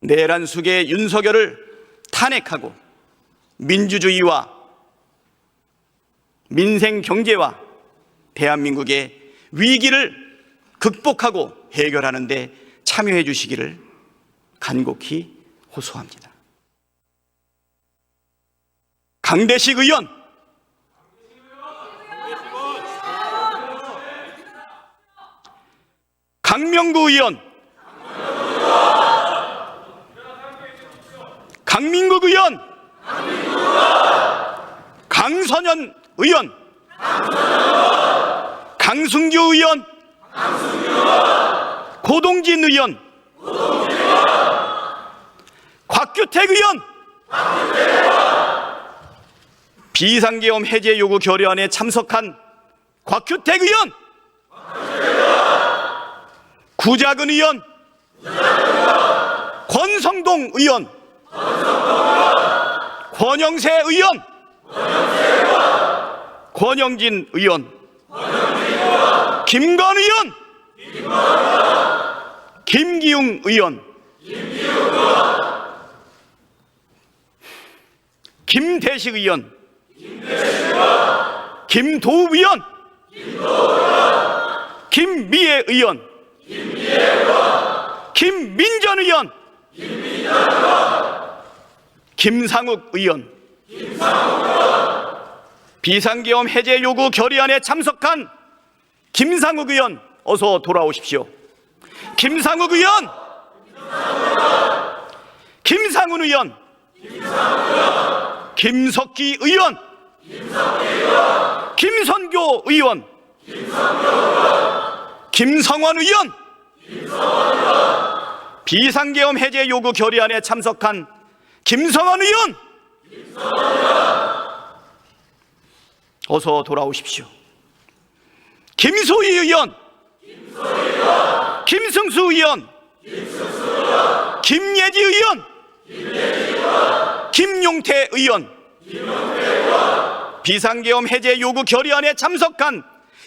내란 속의 윤석열을 탄핵하고 민주주의와 민생 경제와 대한민국의 위기를 극복하고 해결하는 데 참여해 주시기를 간곡히 호소합니다. 강대식 의원, 강명구 의원, 강민국 의원, 강선현 의원, 강승규 의원, 고동진 의원, 곽규택 의원, 비상계엄 해제 요구 결의안에 참석한 곽규택 의원, 구자근 의원, 권성동 의원, 권영세 의원, 권영진 의원, 김건 의원, 김기웅 의원, 김대식 의원, 김도우 의원, 김미애 의원, 김민전 의원, 김상욱 의원, 비상계엄 해제 요구 결의안에 참석한 김상욱 의원, 어서 돌아오십시오. 김상욱 의원, 김상훈 의원, 김석기 의원, 김선교 의원, 김성원 의원, 비상계엄 해제 요구 결의안에 참석한 김성원 의원, 어서 돌아오십시오. 김소희 의원, 김승수 의원, 김예지 의원, 김용태 의원, 비상계엄 해제 요구 결의안에 참석한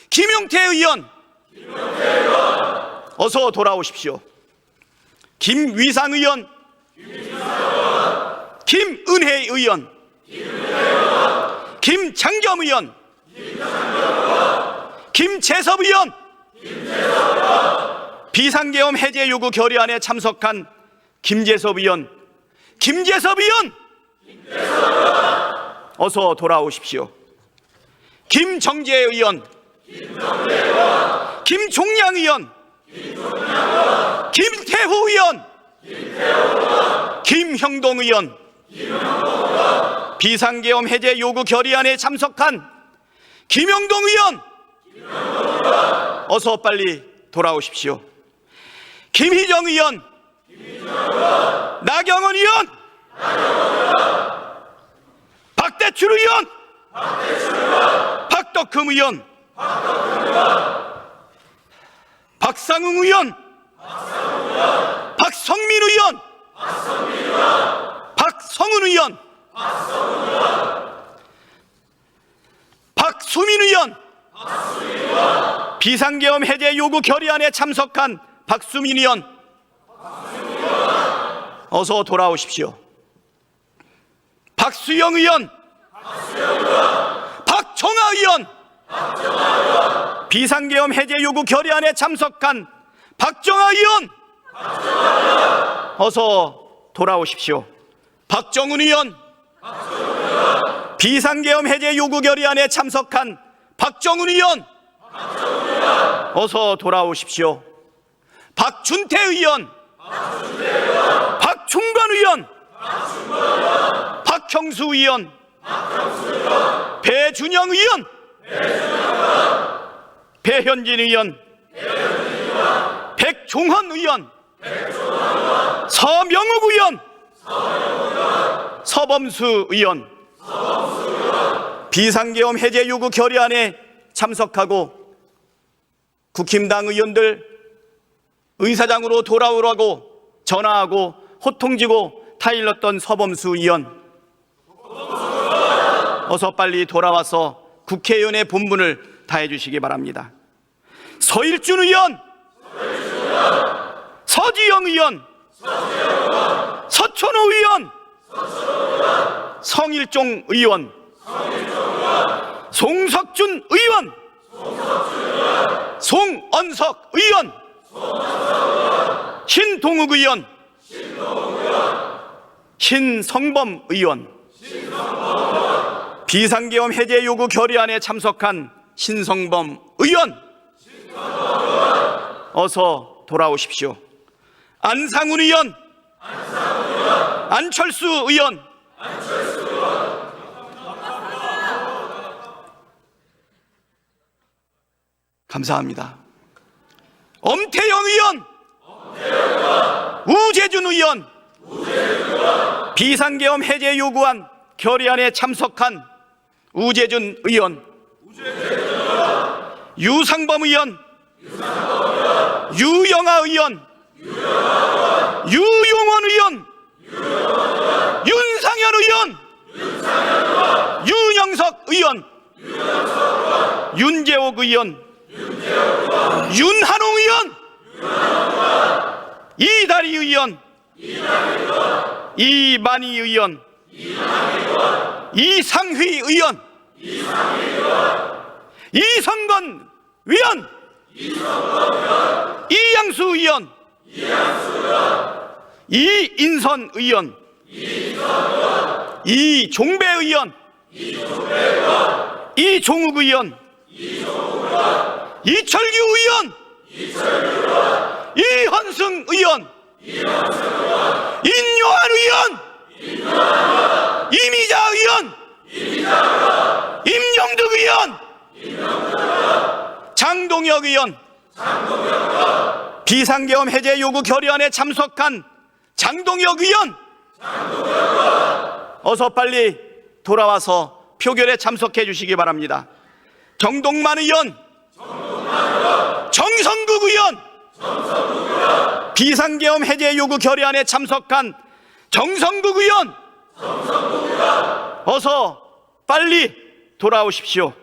김용태 의원, 어서 돌아오십시오. 김위상 의원, 김은혜 의원, 김창겸 의원, 김재섭 의원, 비상계엄 해제 요구 결의안에 참석한 김재섭 의원, 김재섭 의원, 어서 돌아오십시오. 김정재 의원, 김종양 의원, 김태후 의원, 김형동 의원, 비상계엄 해제 요구 결의안에 참석한 김형동 의원, 어서 빨리 돌아오십시오. 김희정 의원, 나경원 의원, 박대출 의원, 박덕흠 의원, 박상웅 의원, 박성민 의원, 박성훈 의원, 박수민 의원, 비상계엄 해제 요구 결의안에 참석한 박수민 의원, 어서 돌아오십시오. 박수영 의원, 박정아 의원, 비상계엄 해제 요구 결의안에 참석한 박정아 의원, 어서 돌아오십시오. 박정훈 의원, 비상계엄 해제 요구 결의안에 참석한 박정훈 의원, 어서 돌아오십시오. 박준태 의원, 박충관 의원, 박형수 의원, 배준영 의원, 배현진 의원, 백종헌 의원, 서명욱 의원, 서범수 의원, 비상계엄 해제 요구 결의안에 참석하고 국힘당 의원들 의사장으로 돌아오라고 전화하고 호통지고 타일렀던 서범수 의원, 어서 빨리 돌아와서 국회의원의 본분을 다해 주시기 바랍니다. 서일준 의원, 서지영 의원, 서천호 의원, 성일종 의원, 송석준 의원, 송언석 의원, 신동욱 의원, 신성범 의원, 비상계엄 해제 요구 결의안에 참석한 신성범 의원, 어서 돌아오십시오. 안상훈 의원, 안철수 의원, 감사합니다. 엄태영 의원, 우재준 의원, 비상계엄 해제 요구안 결의안에 참석한 우재준 의원, 유상범 의원, 유영아 의원, 유용원 의원, 윤상현 의원, 윤영석 의원, 윤재옥 의원, 윤한홍 의원, 이다리 의원, 이만희 의원, 이상휘 의원, 이성건 의원, 이양수 의원, 이인선 의원, 이종배 의원, 이종욱 의원, 이철규 의원, 이헌승 의원, 인요한 의원, 이미자 의원, 임영득 의원, 장동혁 의원, 비상계엄 해제 요구 결의안에 참석한 장동혁 의원, 어서 빨리 돌아와서 표결에 참석해 주시기 바랍니다. 정동만 의원, 정성국 의원, 비상계엄 해제 요구 결의안에 참석한 정성국 의원, 어서 빨리 돌아오십시오.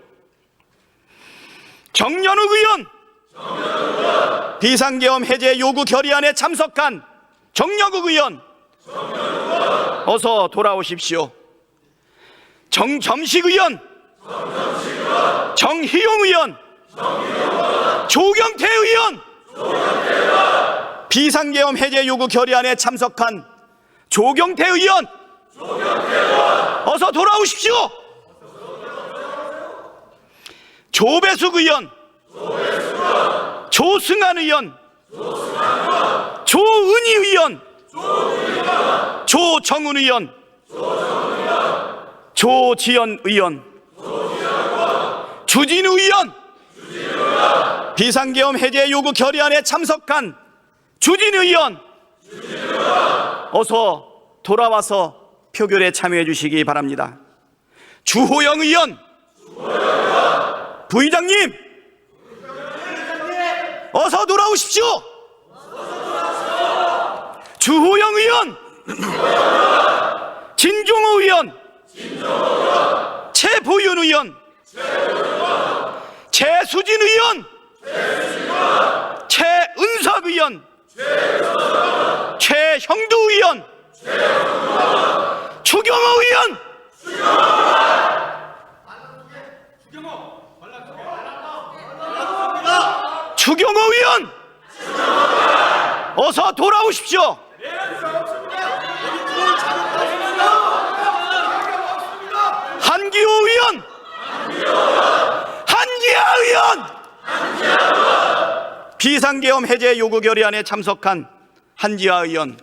정연욱 의원, 비상계엄 해제 요구 결의안에 참석한 정연욱 의원, 어서 돌아오십시오. 정점식 의원, 정희용 의원, 조경태 의원, 비상계엄 해제 요구 결의안에 참석한 조경태 의원, 어서 돌아오십시오. 조배숙 의원, 조승환 의원, 조은희 의원, 조정훈 의원, 조지연 의원, 주진우 의원, 비상계엄 해제 요구 결의안에 참석한 주진우 의원, 어서 돌아와서 표결에 참여해 주시기 바랍니다. 주호영 의원, 부의장님, 어서 돌아오십시오. 주호영 의원, 진종호 의원, 최보윤 의원, 최수진 의원, 최은석 의원, 최형두 의원, 추경호 의원, 추경호 의원, 어서 돌아오십시오. 한기호 의원, 한기하 의원, 비상계엄 해제 요구 결의안에 참석한 한지하 의원,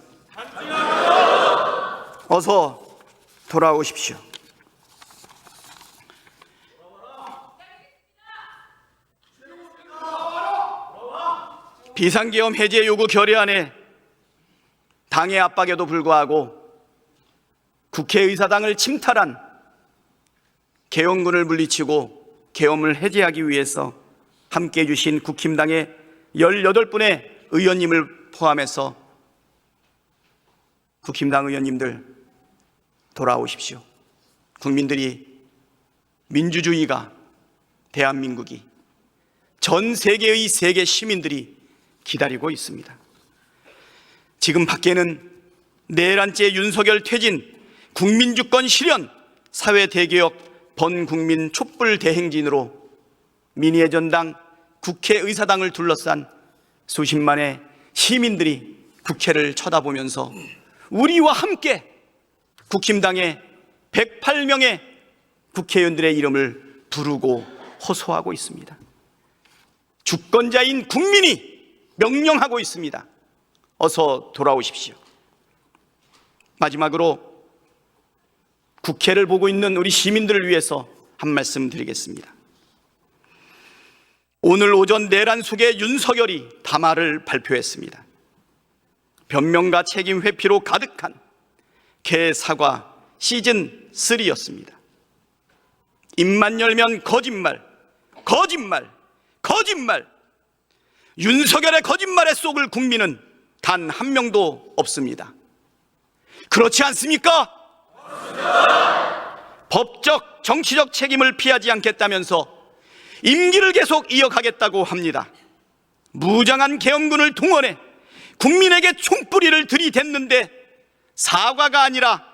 어서 돌아오십시오. 비상계엄 해제 요구 결의안에 당의 압박에도 불구하고 국회의사당을 침탈한 계엄군을 물리치고 계엄을 해제하기 위해서 함께해 주신 국힘당의 18분의 의원님을 포함해서 국힘당 의원님들 돌아오십시오. 국민들이, 민주주의가, 대한민국이, 전 세계의 세계 시민들이 기다리고 있습니다. 지금 밖에는 내란죄 윤석열 퇴진, 국민주권 실현, 사회대개혁, 번국민 촛불 대행진으로 민의의 전당, 국회의사당을 둘러싼 수십만의 시민들이 국회를 쳐다보면서 우리와 함께 국힘당의 108명의 국회의원들의 이름을 부르고 호소하고 있습니다. 주권자인 국민이 명령하고 있습니다. 어서 돌아오십시오. 마지막으로 국회를 보고 있는 우리 시민들을 위해서 한 말씀 드리겠습니다. 오늘 오전 내란 속에 윤석열이 담화를 발표했습니다. 변명과 책임 회피로 가득한 개사과 시즌3였습니다. 입만 열면 거짓말, 거짓말, 거짓말. 윤석열의 거짓말에 속을 국민은 단 한 명도 없습니다. 그렇지 않습니까? 법적, 정치적 책임을 피하지 않겠다면서 임기를 계속 이어가겠다고 합니다. 무장한 계엄군을 동원해 국민에게 총뿌리를 들이댔는데 사과가 아니라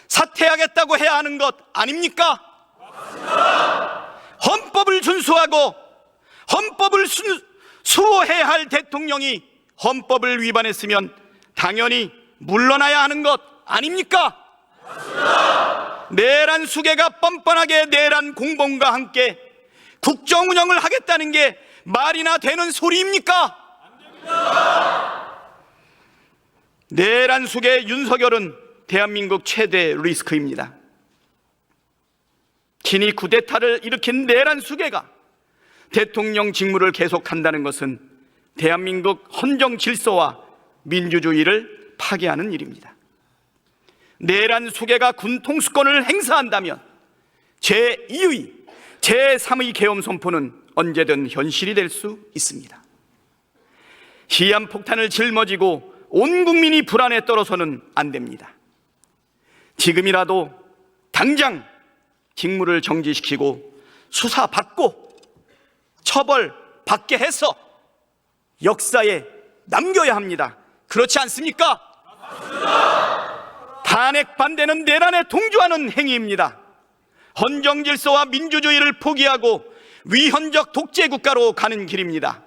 사퇴하겠다고 해야 하는 것 아닙니까? 헌법을 준수하고 헌법을 수호해야 할 대통령이 헌법을 위반했으면 당연히 물러나야 하는 것 아닙니까? 내란 수괴가 뻔뻔하게 내란 공범과 함께 국정 운영을 하겠다는 게 말이나 되는 소리입니까? 내란 수괴 윤석열은 대한민국 최대 리스크입니다. 친이 쿠데타를 일으킨 내란 수괴가 대통령 직무를 계속한다는 것은 대한민국 헌정 질서와 민주주의를 파괴하는 일입니다. 내란 수괴가 군 통수권을 행사한다면 제2의, 제3의 계엄 선포는 언제든 현실이 될 수 있습니다. 시한폭탄을 짊어지고 온 국민이 불안에 떨어서는 안 됩니다. 지금이라도 당장 직무를 정지시키고 수사받고 처벌받게 해서 역사에 남겨야 합니다. 그렇지 않습니까? 탄핵 반대는 내란에 동조하는 행위입니다. 헌정 질서와 민주주의를 포기하고 위헌적 독재 국가로 가는 길입니다.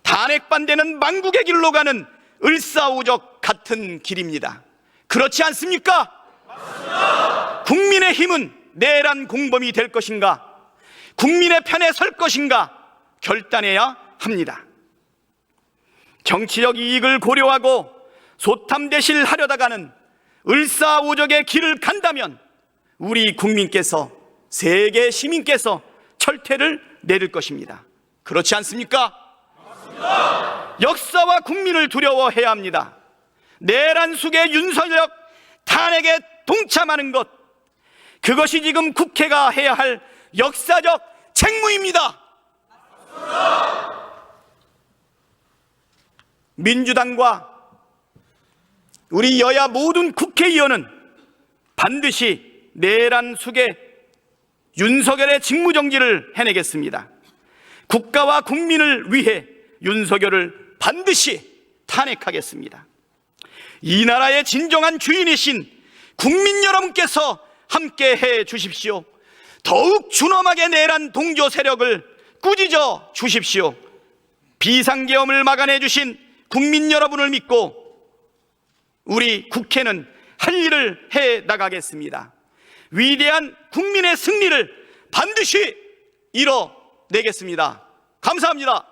탄핵 반대는 망국의 길로 가는 을사오적 같은 길입니다. 그렇지 않습니까? 국민의힘은 내란 공범이 될 것인가, 국민의 편에 설 것인가 결단해야 합니다. 정치적 이익을 고려하고 소탐대실하려다가는 을사오적의 길을 간다면 우리 국민께서, 세계 시민께서 철퇴를 내릴 것입니다. 그렇지 않습니까? 맞습니다. 역사와 국민을 두려워해야 합니다. 내란 속의 윤석열 탄핵에 동참하는 것, 그것이 지금 국회가 해야 할 역사적 책무입니다. 맞습니다. 민주당과 우리 여야 모든 국회의원은 반드시 내란 속의 윤석열의 직무정지를 해내겠습니다. 국가와 국민을 위해 윤석열을 반드시 탄핵하겠습니다. 이 나라의 진정한 주인이신 국민 여러분께서 함께 해 주십시오. 더욱 준엄하게 내란 동조 세력을 꾸짖어 주십시오. 비상계엄을 막아내 주신 국민 여러분을 믿고 우리 국회는 할 일을 해 나가겠습니다. 위대한 국민의 승리를 반드시 이뤄내겠습니다. 감사합니다.